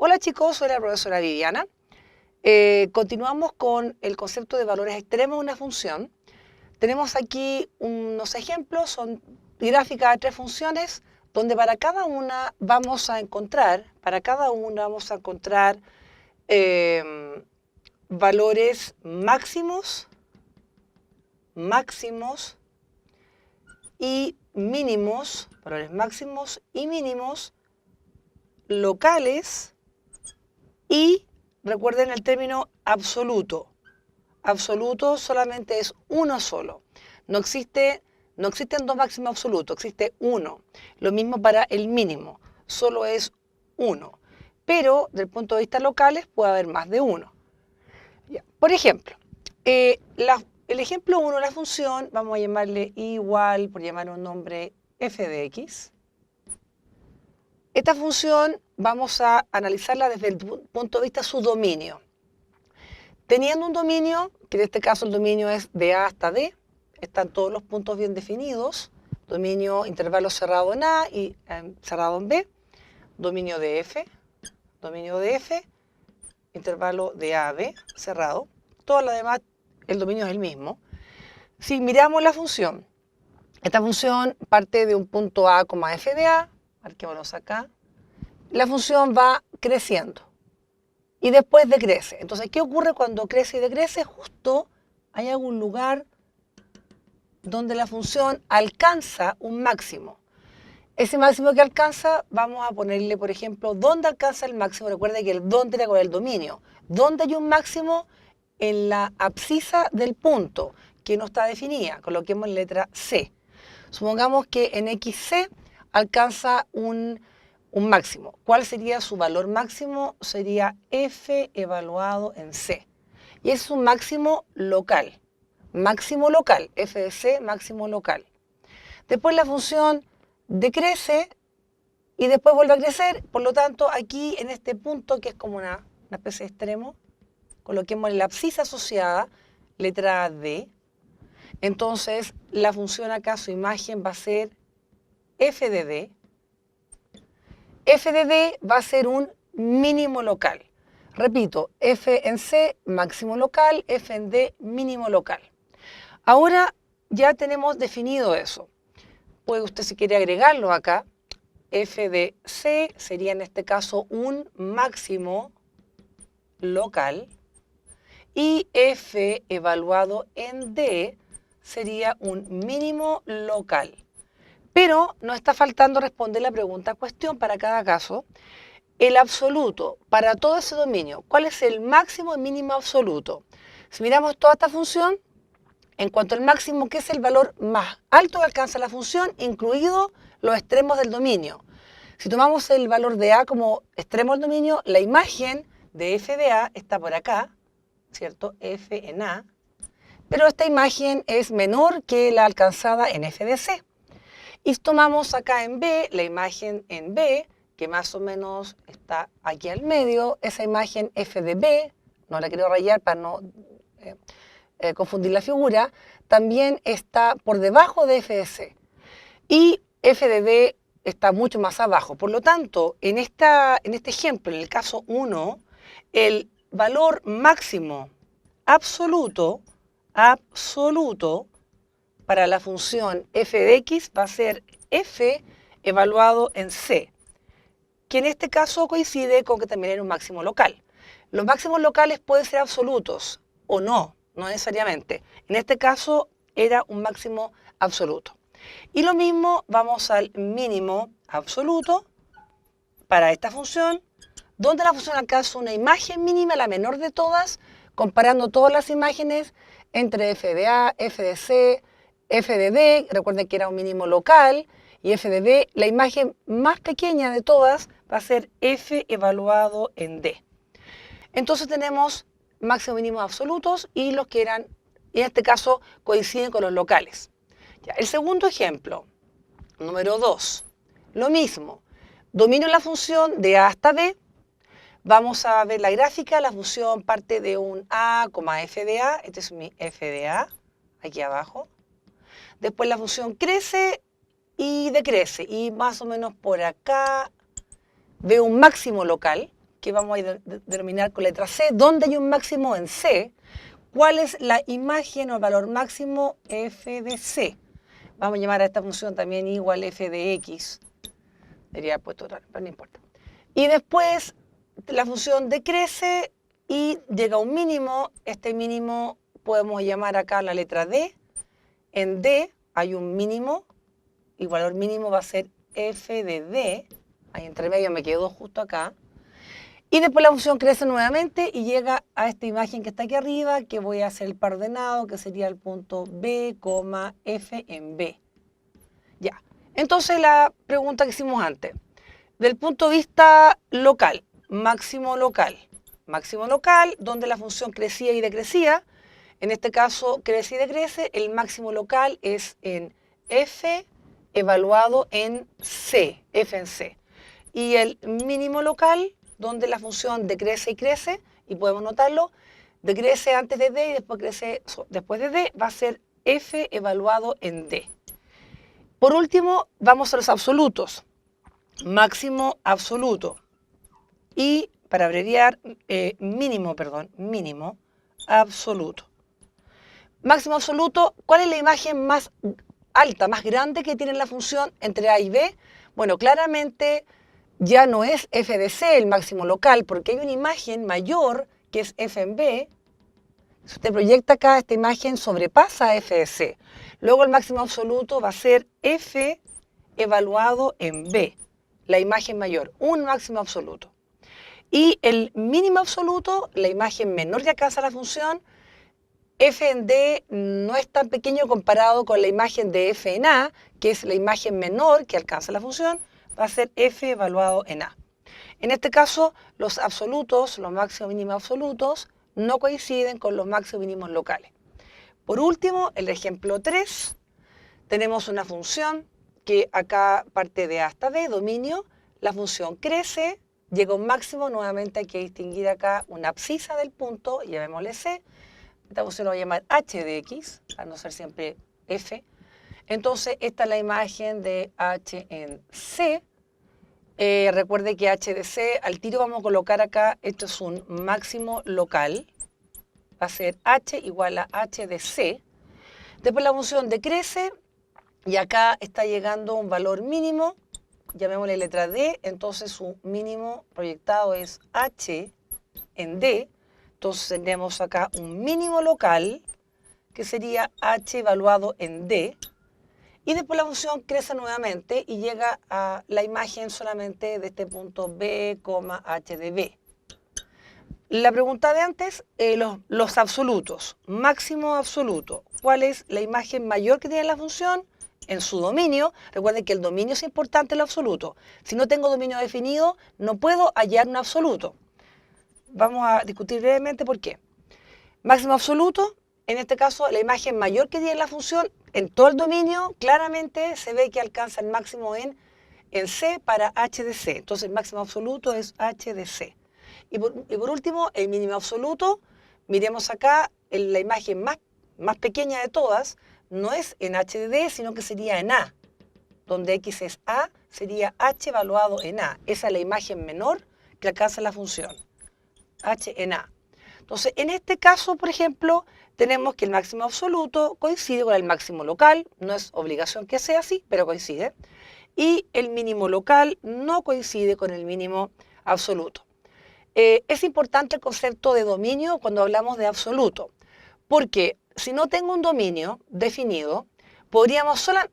Hola chicos, soy la profesora Viviana. Continuamos con el concepto de valores extremos de una función. Tenemos aquí unos ejemplos, son gráficas de tres funciones, donde para cada una vamos a encontrar, valores máximos y mínimos, valores máximos y mínimos locales. Y recuerden el término absoluto. Absoluto solamente es uno solo. No existen dos máximos absolutos, existe uno. Lo mismo para el mínimo, solo es uno. Pero, desde el punto de vista locales, puede haber más de uno. Por ejemplo, el ejemplo 1 de la función, vamos a llamarle igual, por llamar un nombre, f de x. Esta función vamos a analizarla desde el punto de vista de su dominio. Teniendo un dominio, que en este caso el dominio es de A hasta D, están todos los puntos bien definidos, dominio intervalo cerrado en A y cerrado en B, dominio de F, intervalo de A a B, cerrado. Todo lo demás, el dominio es el mismo. Si miramos la función, esta función parte de un punto A, f de A, marquémonos acá. La función va creciendo y después decrece. Entonces, ¿qué ocurre cuando crece y decrece? Justo hay algún lugar donde la función alcanza un máximo. Ese máximo que alcanza, vamos a ponerle, por ejemplo, ¿dónde alcanza el máximo? Recuerda que el dónde era con el dominio. ¿Dónde hay un máximo? En la abscisa del punto, que no está definida. Coloquemos letra C. Supongamos que en XC alcanza un máximo. ¿Cuál sería su valor máximo? Sería f evaluado en c. Y es un máximo local. Máximo local, f de c, máximo local. Después la función decrece y después vuelve a crecer. Por lo tanto, aquí en este punto, que es como una especie de extremo, coloquemos la abscisa asociada, letra D. Entonces, la función acá, su imagen va a ser f de D. F de D va a ser un mínimo local. Repito, F en C, máximo local, F en D, mínimo local. Ahora ya tenemos definido eso. Puede usted, si quiere, agregarlo acá. F de C sería en este caso un máximo local y F evaluado en D sería un mínimo local. Pero nos está faltando responder la pregunta cuestión para cada caso. El absoluto para todo ese dominio, ¿cuál es el máximo y mínimo absoluto? Si miramos toda esta función, en cuanto al máximo, ¿qué es el valor más alto que alcanza la función, incluido los extremos del dominio? Si tomamos el valor de A como extremo del dominio, la imagen de f de A está por acá, ¿cierto? F en A, pero esta imagen es menor que la alcanzada en f de C. Y tomamos acá en B, la imagen en B, que más o menos está aquí al medio, esa imagen f de B, no la quiero rayar para no confundir la figura, también está por debajo de f de C. Y f de D está mucho más abajo. Por lo tanto, en este ejemplo, en el caso 1, el valor máximo absoluto para la función f de x va a ser f evaluado en c, que en este caso coincide con que también era un máximo local. Los máximos locales pueden ser absolutos o no, no necesariamente. En este caso era un máximo absoluto. Y lo mismo vamos al mínimo absoluto para esta función, donde la función alcanza una imagen mínima, la menor de todas, comparando todas las imágenes entre f de A, f de C, f de D, recuerden que era un mínimo local, y f de D, la imagen más pequeña de todas va a ser f evaluado en D. Entonces tenemos máximo y mínimos absolutos y los que eran, en este caso, coinciden con los locales. Ya, el segundo ejemplo, número 2, lo mismo. Domino la función de A hasta D. Vamos a ver la gráfica, la función parte de un A, f de A, este es mi f de A, aquí abajo. Después la función crece y decrece, y más o menos por acá veo un máximo local, que vamos a denominar con letra C, donde hay un máximo en C, ¿cuál es la imagen o el valor máximo f de C? Vamos a llamar a esta función también igual f de x. Debería haber puesto otra, pero no importa. Y después la función decrece y llega a un mínimo. Este mínimo podemos llamar acá la letra D. En D hay un mínimo y el valor mínimo va a ser f de D. Ahí entre medio me quedó justo acá. Y después la función crece nuevamente y llega a esta imagen que está aquí arriba, que voy a hacer el par ordenado, que sería el punto B, F en B. Ya. Entonces la pregunta que hicimos antes. Del punto de vista local, máximo local, donde la función crecía y decrecía, en este caso crece y decrece, el máximo local es en f evaluado en c, f en c. Y el mínimo local, donde la función decrece y crece, y podemos notarlo, decrece antes de d y después crece después de d, va a ser f evaluado en d. Por último, vamos a los absolutos. Máximo absoluto y, para abreviar, mínimo absoluto. Máximo absoluto, ¿cuál es la imagen más alta, más grande que tiene la función entre A y B? Bueno, claramente ya no es f de c el máximo local, porque hay una imagen mayor que es f en b. Si usted proyecta acá, esta imagen sobrepasa f de c. Luego el máximo absoluto va a ser f evaluado en b. La imagen mayor, un máximo absoluto. Y el mínimo absoluto, la imagen menor que alcanza la función, f en d no es tan pequeño comparado con la imagen de f en a, que es la imagen menor que alcanza la función, va a ser f evaluado en a. En este caso, los absolutos, los máximos mínimos absolutos, no coinciden con los máximos mínimos locales. Por último, el ejemplo 3, tenemos una función que acá parte de A hasta B, dominio, la función crece, llega a un máximo, nuevamente hay que distinguir acá una abscisa del punto, llamémosle C, esta función la voy a llamar h de x, a no ser siempre f. Entonces, esta es la imagen de h en C. Recuerde que h de C, al tiro vamos a colocar acá, esto es un máximo local, va a ser h igual a h de C. Después la función decrece, y acá está llegando un valor mínimo, llamémosle letra D, entonces su mínimo proyectado es h en D. Entonces tendríamos acá un mínimo local, que sería h evaluado en D. Y después la función crece nuevamente y llega a la imagen solamente de este punto B, h de B. La pregunta de antes, los absolutos, máximo absoluto. ¿Cuál es la imagen mayor que tiene la función? En su dominio. Recuerden que el dominio es importante en lo absoluto. Si no tengo dominio definido, no puedo hallar un absoluto. Vamos a discutir brevemente por qué. Máximo absoluto, en este caso, la imagen mayor que tiene la función en todo el dominio, claramente se ve que alcanza el máximo en C para h de C. Entonces el máximo absoluto es h de C. Y por último, el mínimo absoluto, miremos acá, la imagen más pequeña de todas, no es en h de D, sino que sería en A. Donde x es A, sería h evaluado en A. Esa es la imagen menor que alcanza la función, h en A. Entonces, en este caso, por ejemplo, tenemos que el máximo absoluto coincide con el máximo local, no es obligación que sea así, pero coincide. Y el mínimo local no coincide con el mínimo absoluto. Es importante el concepto de dominio cuando hablamos de absoluto, porque si no tengo un dominio definido,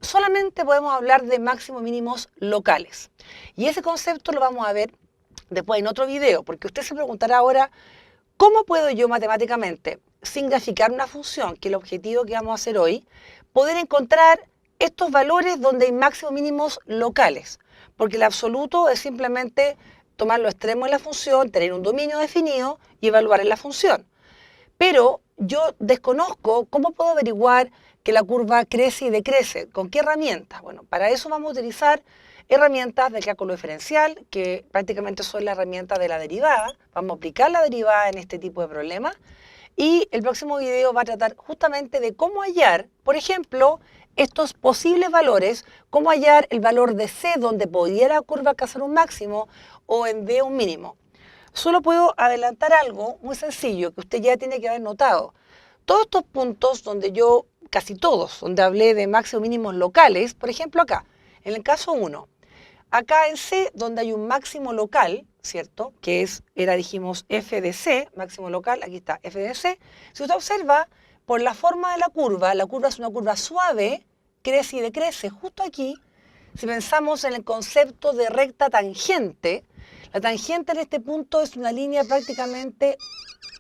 solamente podemos hablar de máximos mínimos locales. Y ese concepto lo vamos a ver después en otro video, porque usted se preguntará ahora, ¿cómo puedo yo matemáticamente, sin graficar una función, que es el objetivo que vamos a hacer hoy, poder encontrar estos valores donde hay máximos mínimos locales? Porque el absoluto es simplemente tomar los extremos de la función, tener un dominio definido y evaluar en la función. Pero yo desconozco cómo puedo averiguar que la curva crece y decrece. ¿Con qué herramientas? Bueno, para eso vamos a utilizar herramientas del cálculo diferencial, que prácticamente son la herramienta de la derivada. Vamos a aplicar la derivada en este tipo de problemas. Y el próximo video va a tratar justamente de cómo hallar, por ejemplo, estos posibles valores, cómo hallar el valor de C donde pudiera la curva alcanzar un máximo o en D un mínimo. solo puedo adelantar algo muy sencillo que usted ya tiene que haber notado. Todos estos puntos donde yo, casi todos, donde hablé de máximos mínimos locales, por ejemplo acá, en el caso 1, acá en C, donde hay un máximo local, ¿cierto? Que dijimos, f de C, máximo local, aquí está, f de C. Si usted observa, por la forma de la curva es una curva suave, crece y decrece. Justo aquí, si pensamos en el concepto de recta tangente, la tangente en este punto es una línea prácticamente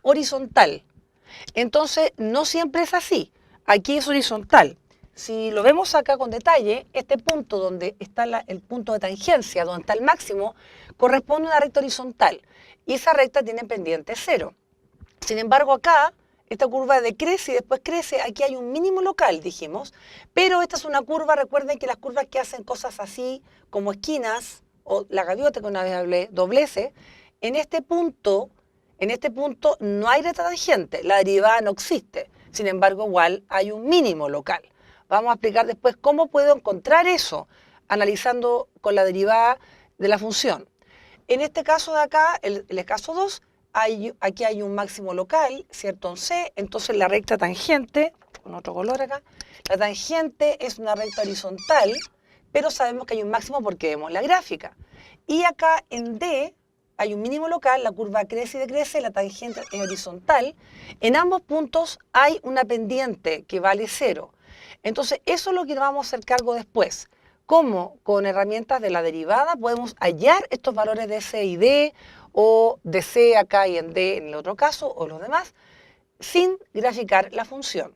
horizontal. Entonces, no siempre es así. Aquí es horizontal. Si lo vemos acá con detalle, este punto donde está el punto de tangencia, donde está el máximo, corresponde a una recta horizontal. Y esa recta tiene pendiente cero. Sin embargo, acá, esta curva decrece y después crece. Aquí hay un mínimo local, dijimos. Pero esta es una curva, recuerden que las curvas que hacen cosas así, como esquinas, o la gaviota que una vez hablé, dobleces, en este punto no hay recta tangente, la derivada no existe. Sin embargo, igual hay un mínimo local. Vamos a explicar después cómo puedo encontrar eso, analizando con la derivada de la función. En este caso de acá, el caso 2, aquí hay un máximo local, ¿cierto? En C, entonces la recta tangente, con otro color acá, la tangente es una recta horizontal, pero sabemos que hay un máximo porque vemos la gráfica. Y acá en D, hay un mínimo local, la curva crece y decrece, la tangente es horizontal. En ambos puntos hay una pendiente que vale 0. Entonces, eso es lo que nos vamos a hacer cargo después. Cómo con herramientas de la derivada podemos hallar estos valores de C y D, o de C acá y en D en el otro caso, o los demás, sin graficar la función.